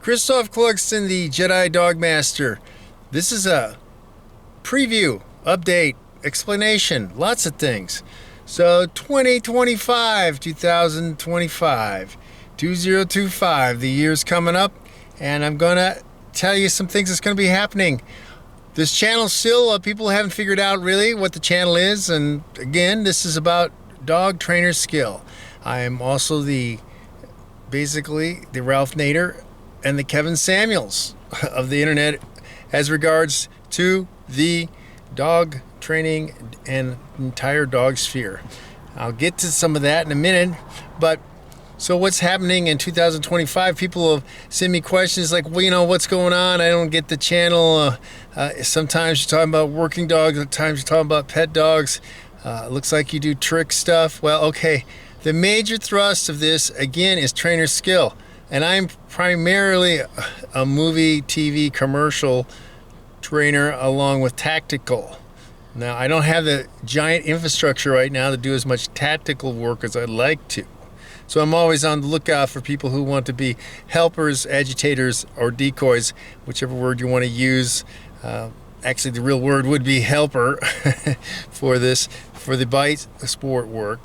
Christophe Clugston, the Jedi Dog Master. This is a preview, update, explanation, lots of things. So 2025, 2025, the year's coming up, and I'm going to tell you some things that's going to be happening. This channel still, people haven't figured out really what the channel is, and again, this is about dog trainer skill. I am also basically the Ralph Nader and the Kevin Samuels of the internet as regards to the dog training and entire dog sphere. I'll get to some of that in a minute, but so what's happening in 2025? People have sent me questions like, well, what's going on? I don't get the channel. Sometimes you're talking about working dogs, sometimes you're talking about pet dogs. Looks like you do trick stuff. Well, okay. The major thrust of this, again, is trainer skill. And I'm primarily a movie, TV, commercial trainer along with tactical. Now, I don't have the giant infrastructure right now to do as much tactical work as I'd like to. So I'm always on the lookout for people who want to be helpers, agitators, or decoys, whichever word you want to use. Actually, the real word would be helper for the bite sport work.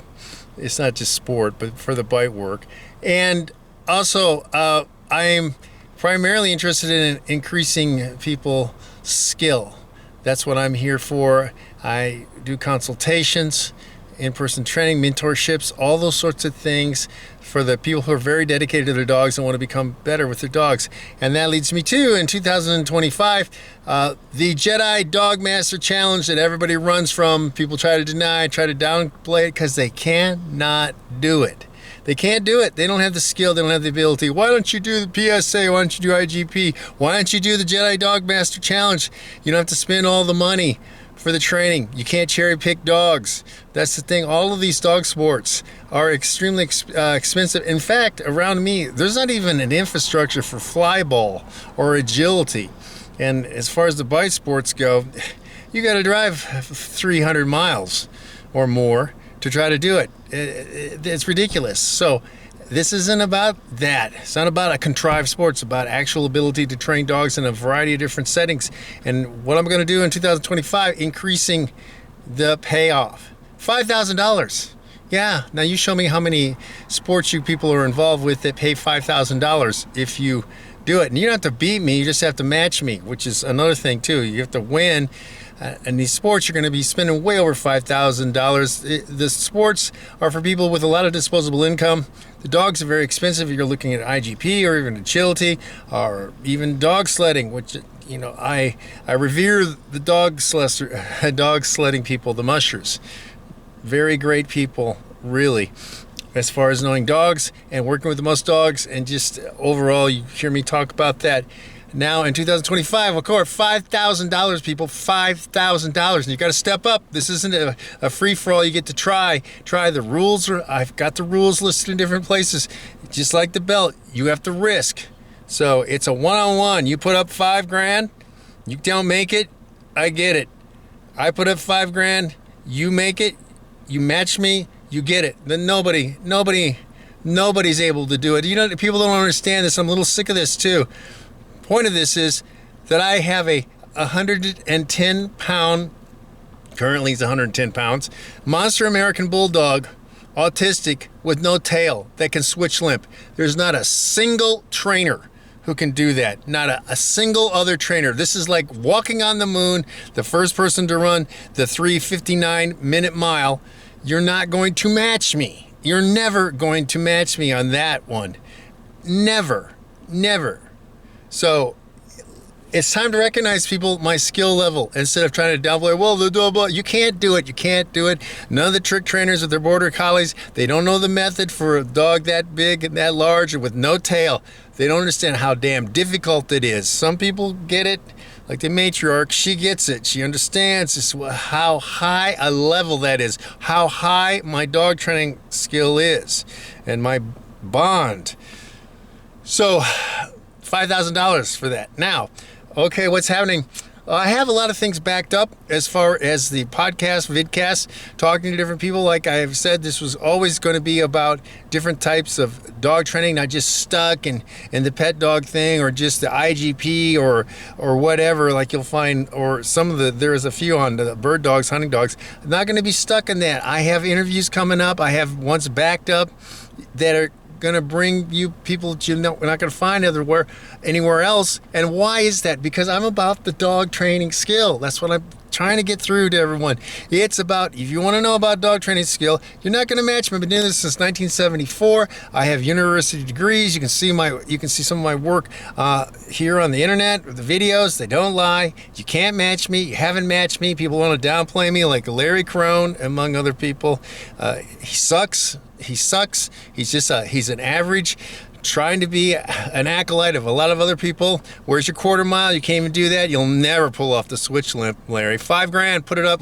It's not just sport, but for the bite work. And also, I'm primarily interested in increasing people's skill. That's what I'm here for. I do consultations, in-person training, mentorships, all those sorts of things for the people who are very dedicated to their dogs and want to become better with their dogs. And that leads me to, in 2025, the Jedi Dog Master Challenge that everybody runs from. People try to deny, try to downplay it because they cannot do it. They can't do it. They don't have the skill. They don't have the ability. Why don't you do the PSA? Why don't you do IGP? Why don't you do the Jedi Dog Master Challenge? You don't have to spend all the money for the training. You can't cherry pick dogs. That's the thing. All of these dog sports are extremely expensive. In fact, around me, there's not even an infrastructure for fly ball or agility. And as far as the bite sports go, you got to drive 300 miles or more to try to do it. It's ridiculous. So this isn't about that. It's not about a contrived sport. It's about actual ability to train dogs in a variety of different settings. And what I'm going to do in 2025, increasing the payoff. $5,000. Yeah, now you show me how many sports you people are involved with that pay $5,000 if you do it. And you don't have to beat me, you just have to match me, which is another thing too. You have to win. And these sports, you're going to be spending way over $5,000. The sports are for people with a lot of disposable income. The dogs are very expensive. You're looking at IGP or even agility or even dog sledding, which, I revere the dog sledding people, the mushers. Very great people, really, as far as knowing dogs and working with the most dogs. And just overall, you hear me talk about that. Now in 2025, of course, $5,000, people, $5,000. And you got to step up. This isn't a free-for-all. You get to try. The rules I've got the rules listed in different places. Just like the belt, you have to risk. So it's a one-on-one. You put up $5,000, you don't make it, I get it. I put up $5,000, you make it, you match me, you get it. Then nobody's able to do it. People don't understand this. I'm a little sick of this too. Point of this is that I have a 110-pound, currently he's 110 pounds, monster American bulldog, autistic with no tail that can switch limp. There's not a single trainer who can do that. Not a single other trainer. This is like walking on the moon, the first person to run the 3:59-minute mile. You're not going to match me. You're never going to match me on that one. Never. So it's time to recognize people, my skill level, instead of trying to downplay, well, you can't do it. None of the trick trainers with their border collies, they don't know the method for a dog that big and that large and with no tail. They don't understand how damn difficult it is. Some people get it, like the matriarch, she gets it. She understands how high a level that is, how high my dog training skill is, and my bond. So $5,000 for that. Now, okay, what's happening? I have a lot of things backed up as far as the podcast, vidcast, talking to different people. Like I have said, this was always going to be about different types of dog training, not just stuck in the pet dog thing or just the IGP or whatever, like you'll find, or some of there's a few on the bird dogs, hunting dogs. I'm not going to be stuck in that. I have interviews coming up. I have ones backed up that are going to bring you people that we're not going to find anywhere else. And why is that? Because I'm about the dog training skill. That's what I'm trying to get through to everyone. It's about, if you want to know about dog training skill, you're not going to match me. I've been doing this since 1974. I have university degrees. You can see some of my work here on the internet, the videos. They don't lie. You can't match me. You haven't matched me. People want to downplay me, like Larry Crone, among other people. He sucks. He's an average, trying to be an acolyte of a lot of other people. Where's your quarter mile? You can't even do that. You'll never pull off the switch limp, Larry. $5,000, put it up.